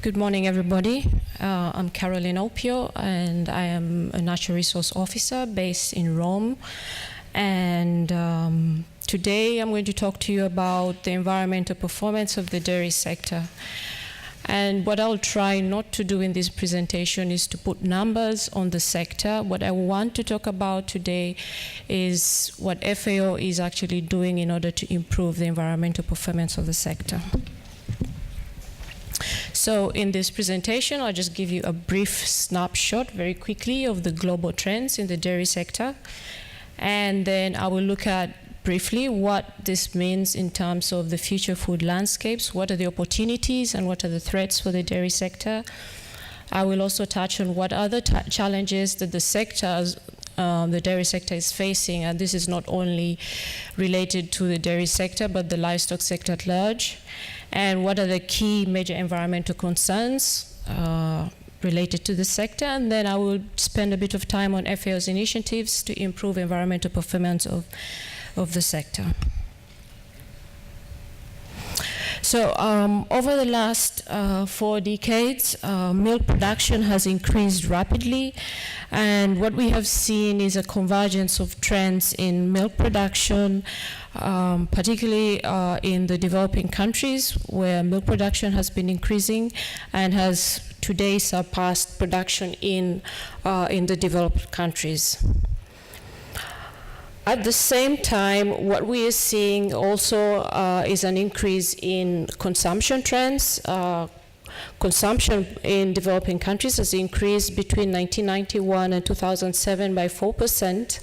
Good morning, everybody. I'm Carolyn Opio, and I am a natural resource officer based in Rome. And today I'm going to talk to you about the environmental performance of the dairy sector. And what I'll try not to do in this presentation is to put numbers on the sector. What I want to talk about today is what FAO is actually doing in order to improve the environmental performance of the sector. So in this presentation, I'll just give you a brief snapshot very quickly of the global trends in the dairy sector. And then I will look at briefly what this means in terms of the future food landscapes, what are the opportunities and what are the threats for the dairy sector. I will also touch on what other challenges that the dairy sector is facing, and this is not only related to the dairy sector, but the livestock sector at large. And what are the key major environmental concerns related to the sector. And then I will spend a bit of time on FAO's initiatives to improve environmental performance of the sector. So over the last 4 decades, milk production has increased rapidly, and what we have seen is a convergence of trends in milk production, particularly in the developing countries where milk production has been increasing and has today surpassed production in the developed countries. At the same time, what we are seeing also is an increase in consumption trends. Consumption in developing countries has increased between 1991 and 2007 by 4%.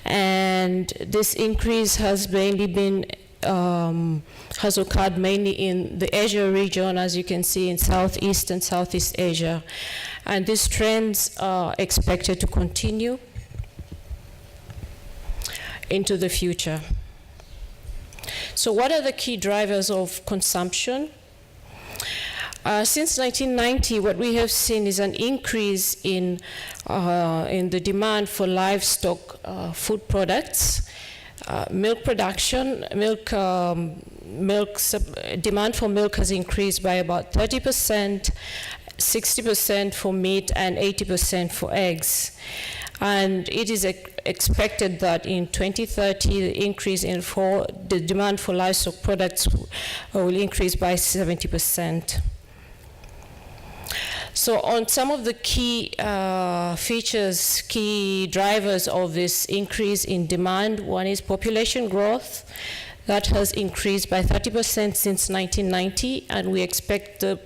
And this increase has mainly has occurred mainly in the Asia region, as you can see in Southeast and Southeast Asia. And these trends are expected to continue into the future. So what are the key drivers of consumption? Since 1990, what we have seen is an increase in the demand for livestock food products. Milk production, demand for milk has increased by about 30%, 60% for meat, and 80% for eggs. And it is expected that in 2030, the increase in the demand for livestock products will increase by 70%. So on some of the key features, key drivers of this increase in demand, one is population growth. That has increased by 30% since 1990, and we expect the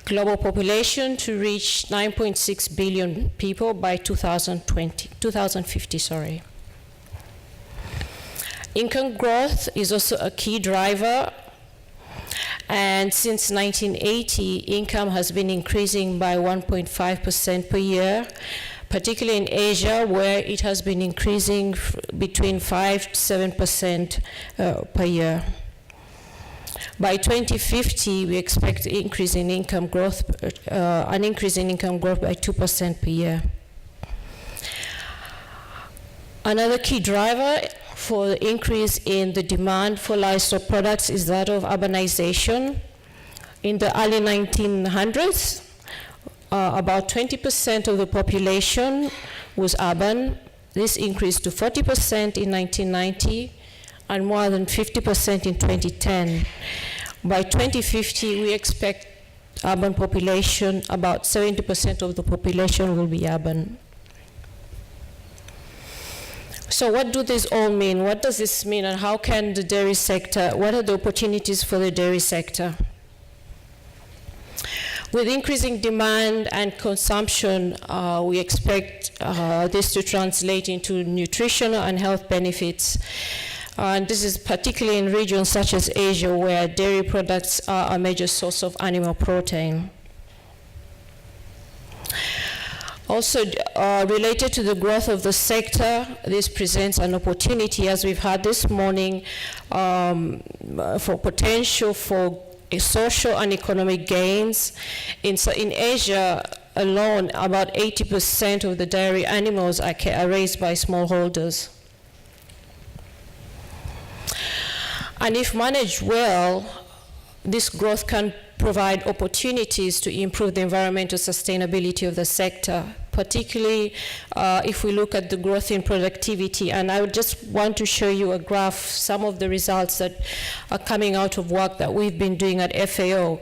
global population to reach 9.6 billion people by 2050. Income growth is also a key driver. And since 1980, income has been increasing by 1.5% per year, particularly in Asia, where it has been increasing between 5 to 7% per year. By 2050, we expect an increase in income growth by 2% per year. Another key driver for the increase in the demand for livestock products is that of urbanization. In the early 1900s, about 20% of the population was urban. This increased to 40% in 1990 and more than 50% in 2010. By 2050, we expect urban population, about 70% of the population will be urban. So what do this all mean? What does this mean, and how can the dairy sector, what are the opportunities for the dairy sector? With increasing demand and consumption, we expect this to translate into nutritional and health benefits. And this is particularly in regions such as Asia, where dairy products are a major source of animal protein. Also, related to the growth of the sector, this presents an opportunity, as we've had this morning, for potential for social and economic gains. In Asia alone, about 80% of the dairy animals are raised by smallholders. And if managed well, this growth can provide opportunities to improve the environmental sustainability of the sector, particularly if we look at the growth in productivity. And I would just want to show you a graph, some of the results that are coming out of work that we've been doing at FAO.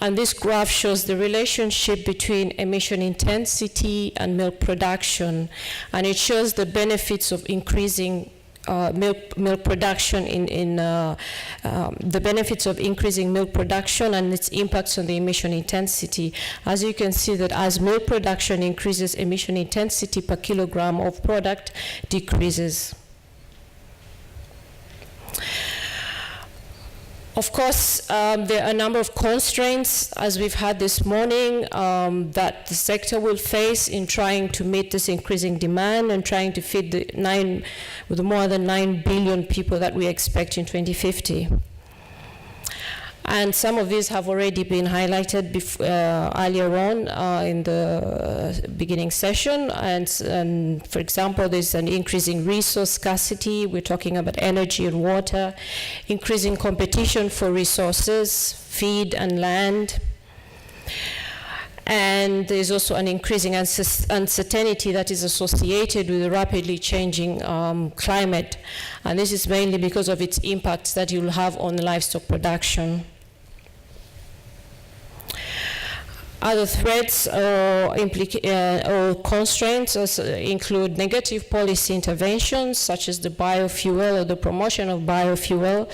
And this graph shows the relationship between emission intensity and milk production. And it shows the benefits of increasing milk production the benefits of increasing milk production and its impacts on the emission intensity. As you can see that as milk production increases, emission intensity per kilogram of product decreases. Of course, there are a number of constraints, as we've had this morning, that the sector will face in trying to meet this increasing demand and trying to feed the more than 9 billion people that we expect in 2050. And some of these have already been highlighted earlier on in the beginning session. And for example, there's an increasing resource scarcity. We're talking about energy and water, increasing competition for resources, feed and land. And there's also an increasing uncertainty that is associated with the rapidly changing climate. And this is mainly because of its impacts that you'll have on livestock production. Other threats or constraints include negative policy interventions, such as the biofuel or the promotion of biofuel,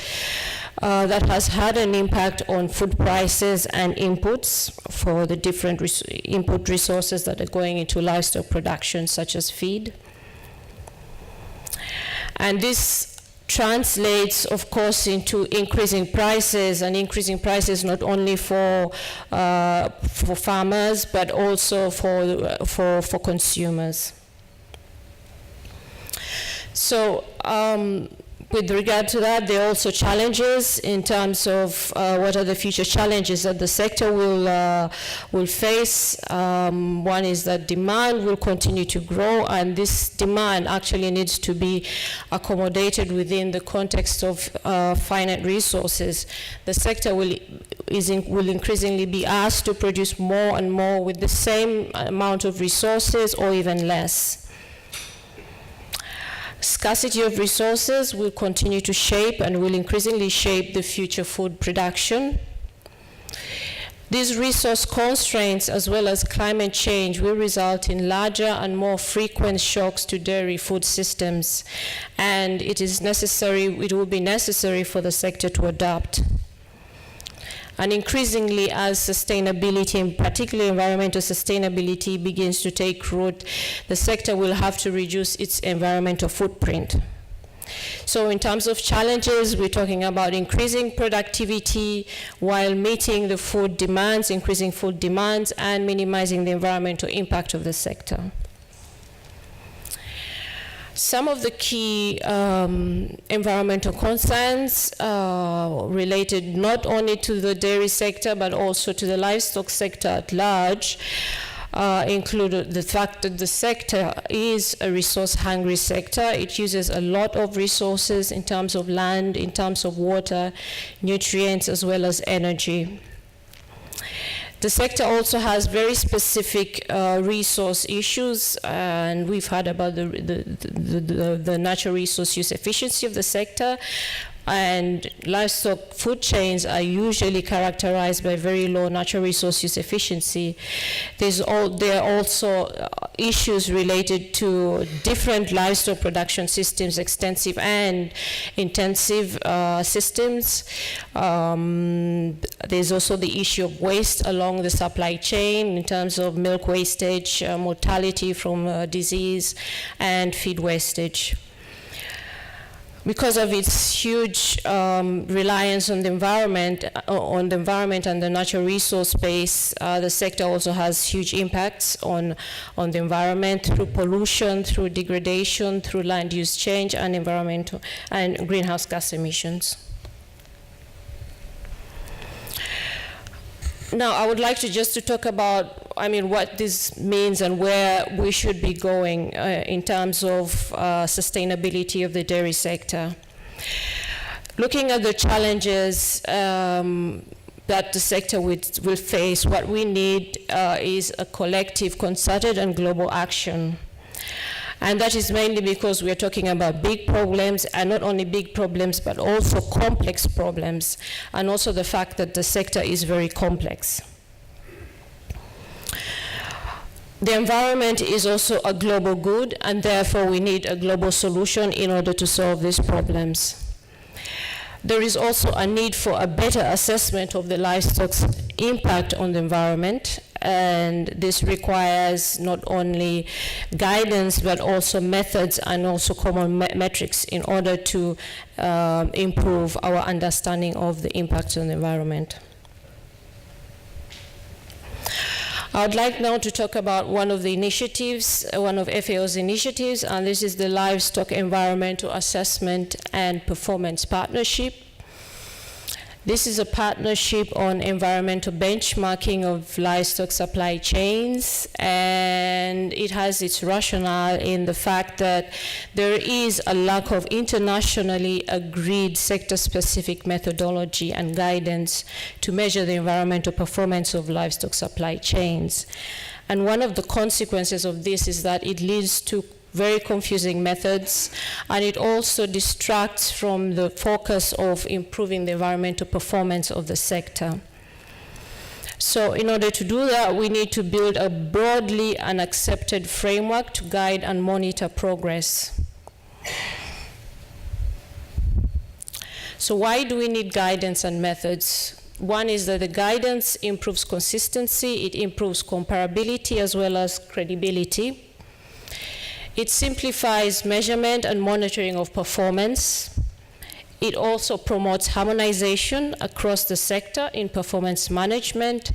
that has had an impact on food prices and inputs for the different input resources that are going into livestock production, such as feed. And this translates, of course, into increasing prices, and increasing prices not only for farmers, but also for consumers. So with regard to that, there are also challenges in terms of what are the future challenges that the sector will face. One is that demand will continue to grow, and this demand actually needs to be accommodated within the context of finite resources. The sector will increasingly be asked to produce more and more with the same amount of resources or even less. Scarcity of resources will continue to shape and will increasingly shape the future food production. These resource constraints, as well as climate change, will result in larger and more frequent shocks to dairy food systems, and it will be necessary for the sector to adapt. And increasingly, as sustainability, and particularly environmental sustainability, begins to take root, the sector will have to reduce its environmental footprint. So in terms of challenges, we're talking about increasing productivity while meeting the food demands, increasing food demands, and minimizing the environmental impact of the sector. Some of the key environmental concerns related not only to the dairy sector but also to the livestock sector at large include the fact that the sector is a resource-hungry sector. It uses a lot of resources in terms of land, in terms of water, nutrients, as well as energy. The sector also has very specific resource issues, and we've heard about the natural resource use efficiency of the sector. And livestock food chains are usually characterized by very low natural resource use efficiency. There are also issues related to different livestock production systems, extensive and intensive systems. There's also the issue of waste along the supply chain in terms of milk wastage, mortality from disease, and feed wastage. Because of its huge reliance on the environment and the natural resource space, the sector also has huge impacts on the environment through pollution, through degradation, through land use change, and environmental and greenhouse gas emissions. Now, I would like to talk about, what this means and where we should be going in terms of sustainability of the dairy sector. Looking at the challenges, that the sector will face. What we need is a collective, concerted, and global action. And that is mainly because we are talking about big problems, and not only big problems, but also complex problems, and also the fact that the sector is very complex. The environment is also a global good, and therefore we need a global solution in order to solve these problems. There is also a need for a better assessment of the livestock's impact on the environment, and this requires not only guidance but also methods and also common metrics in order to improve our understanding of the impact on the environment. I would like now to talk about one of the initiatives, one of FAO's initiatives, and this is the Livestock Environmental Assessment and Performance Partnership. This is a partnership on environmental benchmarking of livestock supply chains, and it has its rationale in the fact that there is a lack of internationally agreed sector-specific methodology and guidance to measure the environmental performance of livestock supply chains. And one of the consequences of this is that it leads to very confusing methods, and it also distracts from the focus of improving the environmental performance of the sector. So in order to do that, we need to build a broadly and accepted framework to guide and monitor progress. So why do we need guidance and methods? One is that the guidance improves consistency, it improves comparability as well as credibility. It simplifies measurement and monitoring of performance. It also promotes harmonization across the sector in performance management.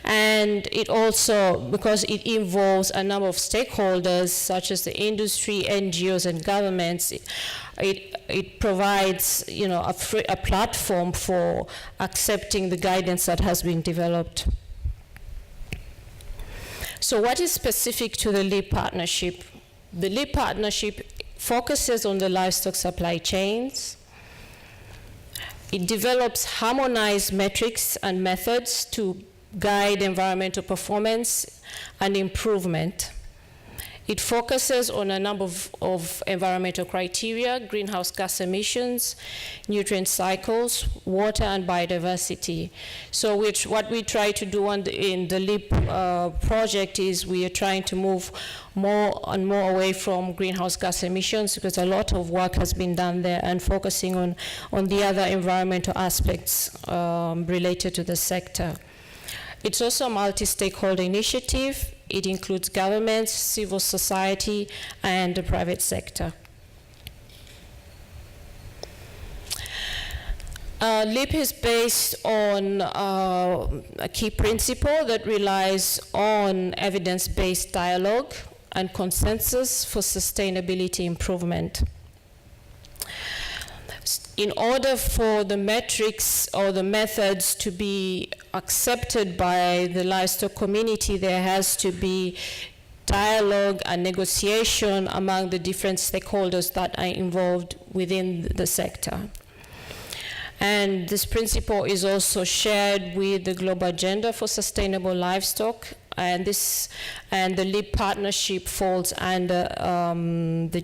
And it also, because it involves a number of stakeholders, such as the industry, NGOs, and governments, it provides, a platform for accepting the guidance that has been developed. So what is specific to the LEAP partnership? The LEAP partnership focuses on the livestock supply chains. It develops harmonized metrics and methods to guide environmental performance and improvement. It focuses on a number of environmental criteria: greenhouse gas emissions, nutrient cycles, water, and biodiversity. So what we try to do in the LEAP project is we are trying to move more and more away from greenhouse gas emissions, because a lot of work has been done there, and focusing on the other environmental aspects related to the sector. It's also a multi-stakeholder initiative. It includes governments, civil society, and the private sector. LEAP is based on a key principle that relies on evidence-based dialogue and consensus for sustainability improvement. In order for the metrics or the methods to be accepted by the livestock community, there has to be dialogue and negotiation among the different stakeholders that are involved within the sector. And this principle is also shared with the Global Agenda for Sustainable Livestock, and the LEAP partnership falls under the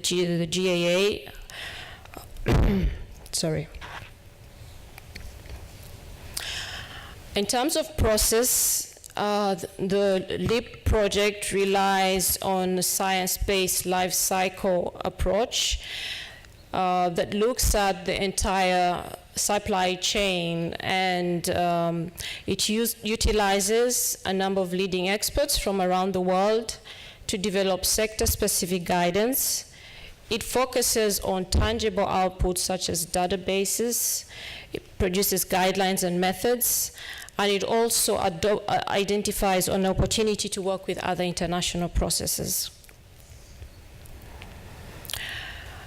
GAA. Sorry. In terms of process, the LEAP project relies on a science-based life cycle approach that looks at the entire supply chain, and it utilizes a number of leading experts from around the world to develop sector-specific guidance. It focuses on tangible outputs such as databases. It produces guidelines and methods, and it also identifies an opportunity to work with other international processes.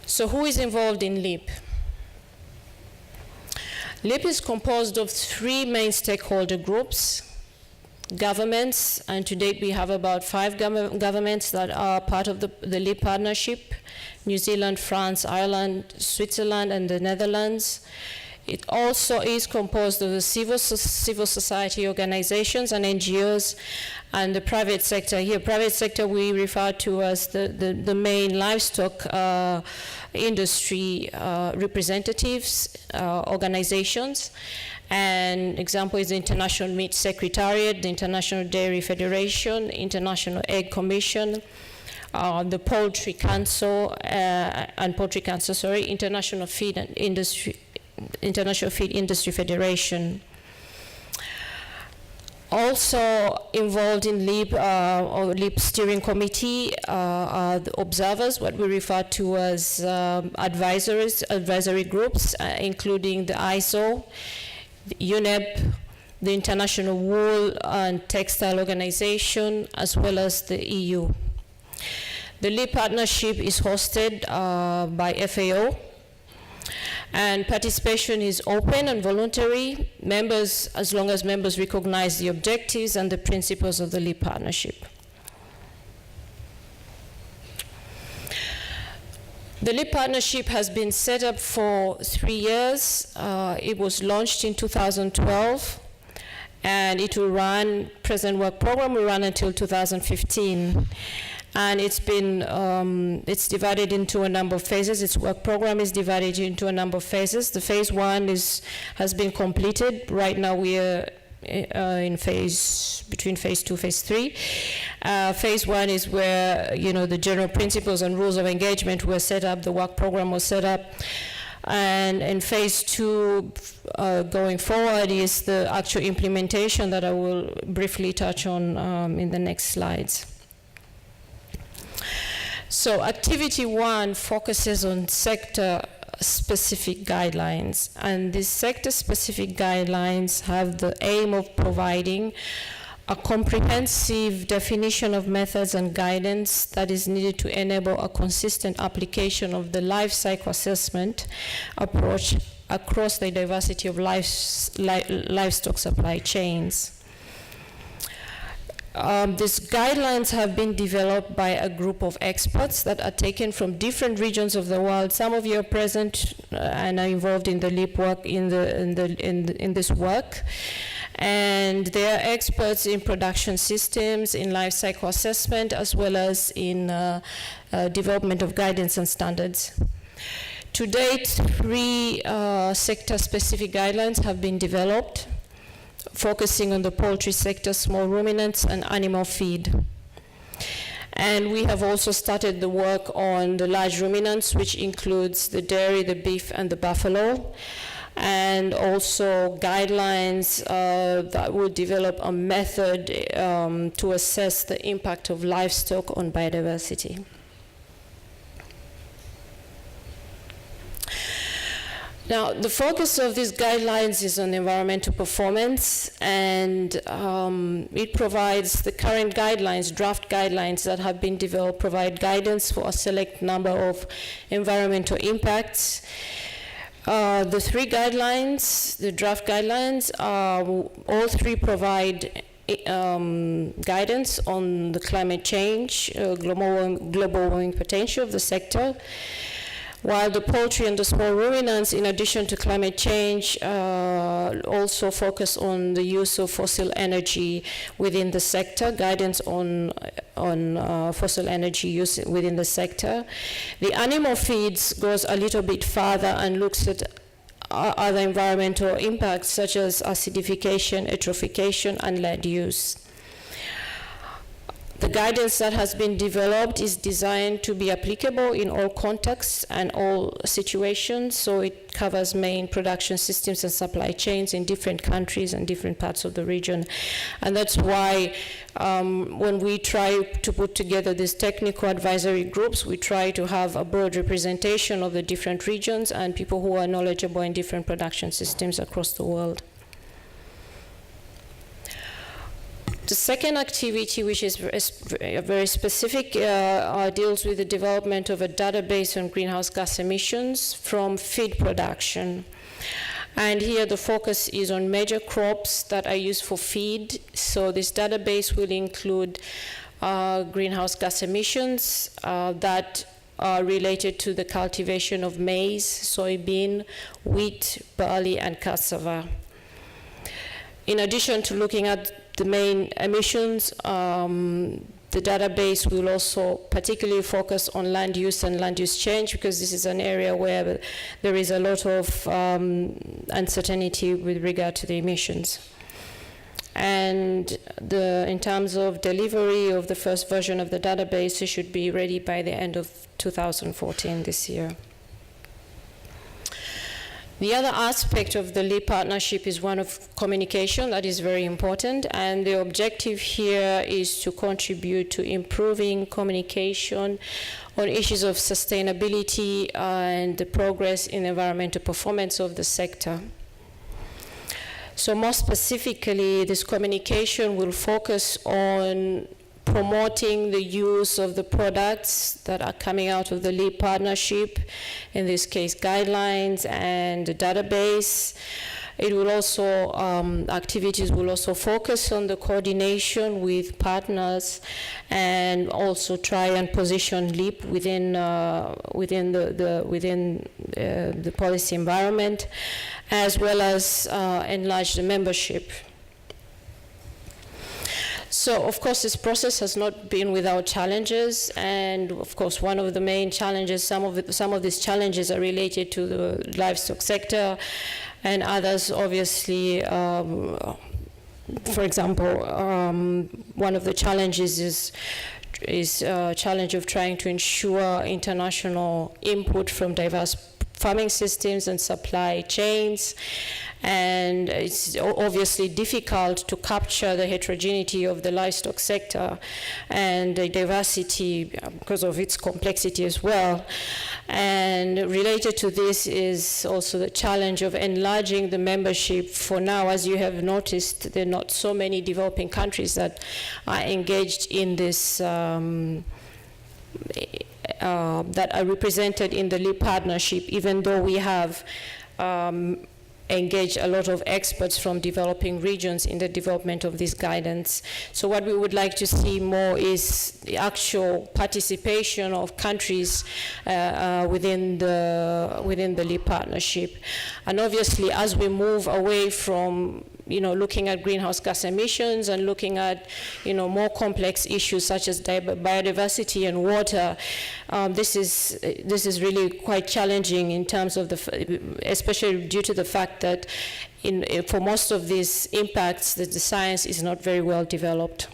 So who is involved in LEAP? LEAP is composed of 3 main stakeholder groups: governments, and to date we have about 5 governments that are part of the LEAP partnership: New Zealand, France, Ireland, Switzerland, and the Netherlands. It also is composed of the civil society organizations and NGOs and the private sector. Here, private sector we refer to as the main livestock industry representatives, organizations. And example is the International Meat Secretariat, the International Dairy Federation, International Egg Commission, the Poultry Council, International Feed Industry Federation. Also involved in LEAP or LEAP Steering Committee are the observers, what we refer to as advisory groups, including the ISO, the UNEP, the International Wool and Textile Organization, as well as the EU. The LEAP partnership is hosted by FAO, and participation is open and voluntary. Members, as long as members recognize the objectives and the principles of the LEAP partnership. The LEAP partnership has been set up for 3 years. It was launched in 2012, and it will run, present work program will run until 2015. And it's been, it's divided into a number of phases. Its work program is divided into a number of phases. The phase 1 has been completed. Right now we are in between phase 2, phase 3. Phase 1 is where, the general principles and rules of engagement were set up, the work program was set up. And in phase 2, going forward, is the actual implementation that I will briefly touch on in the next slides. So activity 1 focuses on sector-specific guidelines, and these sector-specific guidelines have the aim of providing a comprehensive definition of methods and guidance that is needed to enable a consistent application of the life cycle assessment approach across the diversity of livestock supply chains. These guidelines have been developed by a group of experts that are taken from different regions of the world. Some of you are present and are involved in the LEAP work in this work, and they are experts in production systems, in life cycle assessment, as well as in development of guidance and standards. To date, 3 sector-specific guidelines have been developed, focusing on the poultry sector, small ruminants, and animal feed. And we have also started the work on the large ruminants, which includes the dairy, the beef, and the buffalo, and also guidelines that will develop a method to assess the impact of livestock on biodiversity. Now, the focus of these guidelines is on environmental performance, and it provides the current guidelines, draft guidelines that have been developed, provide guidance for a select number of environmental impacts. The 3 guidelines, the draft guidelines, all 3 provide guidance on the climate change, global warming potential of the sector, while the poultry and the small ruminants, in addition to climate change, also focus on the use of fossil energy within the sector, guidance on fossil energy use within the sector. The animal feeds goes a little bit further and looks at other environmental impacts such as acidification, eutrophication, and land use. The guidance that has been developed is designed to be applicable in all contexts and all situations, so it covers main production systems and supply chains in different countries and different parts of the region. And that's why when we try to put together these technical advisory groups, we try to have a broad representation of the different regions and people who are knowledgeable in different production systems across the world. The second activity, which is very specific, deals with the development of a database on greenhouse gas emissions from feed production. And here the focus is on major crops that are used for feed. So this database will include greenhouse gas emissions that related to the cultivation of maize, soybean, wheat, barley, and cassava. In addition to looking at the main emissions, the database will also particularly focus on land use and land use change, because this is an area where there is a lot of uncertainty with regard to the emissions. And in terms of delivery of the first version of the database, it should be ready by the end of 2014 this year. The other aspect of the LEAP partnership is one of communication. That is very important, and the objective here is to contribute to improving communication on issues of sustainability and the progress in environmental performance of the sector. So more specifically, this communication will focus on promoting the use of the products that are coming out of the LEAP partnership, in this case guidelines and the database. It will also, activities will also focus on the coordination with partners and also try and position LEAP within the policy environment, as well as enlarge the membership. So, of course, this process has not been without challenges, and of course, one of the main challenges, some of these challenges are related to the livestock sector, and others, obviously, for example, one of the challenges is a challenge of trying to ensure international input from diverse farming systems and supply chains. And it's obviously difficult to capture the heterogeneity of the livestock sector and the diversity because of its complexity as well. And related to this is also the challenge of enlarging the membership. For now, as you have noticed, there are not so many developing countries that are engaged in this, that are represented in the LEAP partnership, even though we have engage a lot of experts from developing regions in the development of this guidance. So what we would like to see more is the actual participation of countries within the LEAP partnership. And obviously, as we move away from looking at greenhouse gas emissions and looking at, more complex issues such as biodiversity and water, this is really quite challenging in terms of especially due to the fact that for most of these impacts, the science is not very well developed.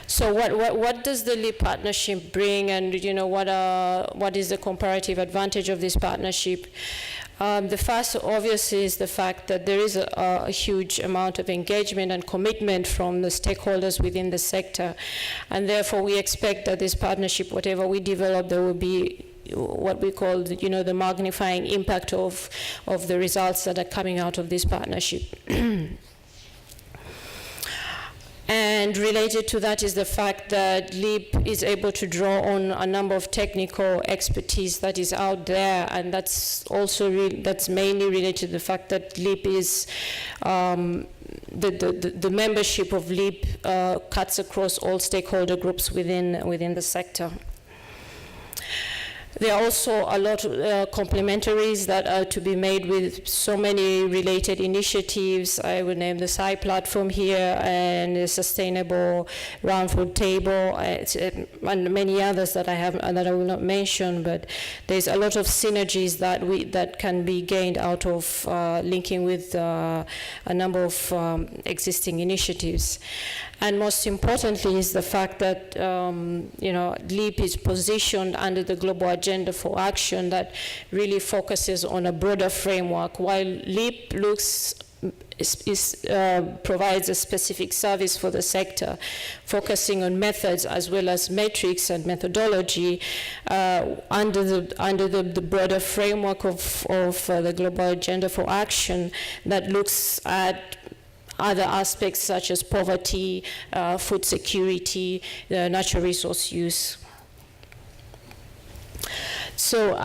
So what does the LEAP partnership bring, and what is the comparative advantage of this partnership? The first, obviously, is the fact that there is a huge amount of engagement and commitment from the stakeholders within the sector, and therefore we expect that this partnership, whatever we develop, there will be what we call, the magnifying impact of the results that are coming out of this partnership. And related to that is the fact that LEAP is able to draw on a number of technical expertise that is out there, and that's also that's mainly related to the fact that LEAP is the membership of LEAP cuts across all stakeholder groups within the sector. There are also a lot of complementaries that are to be made with so many related initiatives. I would name the SCI platform here and the Sustainable Round Food Table and many others that I will not mention. But there's a lot of synergies that can be gained out of linking with a number of existing initiatives. And most importantly is the fact that LEAP is positioned under the Global Agenda for Action that really focuses on a broader framework, while LEAP provides a specific service for the sector, focusing on methods as well as metrics and methodology under the broader framework of the Global Agenda for Action that looks at other aspects such as poverty, food security, natural resource use. So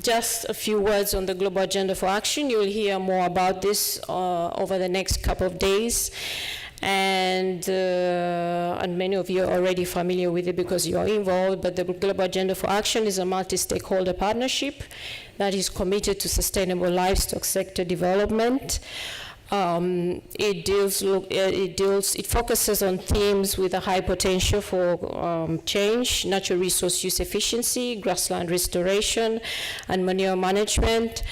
just a few words on the Global Agenda for Action. You will hear more about this over the next couple of days. And many of you are already familiar with it because you are involved, but the Global Agenda for Action is a multi-stakeholder partnership that is committed to sustainable livestock sector development. It focuses on themes with a high potential for change: natural resource use efficiency, grassland restoration, and manure management.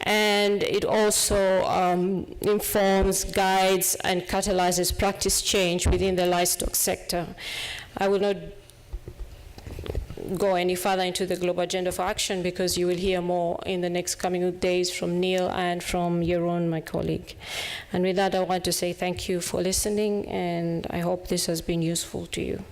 And it also informs, guides, and catalyzes practice change within the livestock sector. I will not go any further into the Global Agenda for Action because you will hear more in the next coming days from Neil and from Jeroen, my colleague. And with that, I want to say thank you for listening, and I hope this has been useful to you.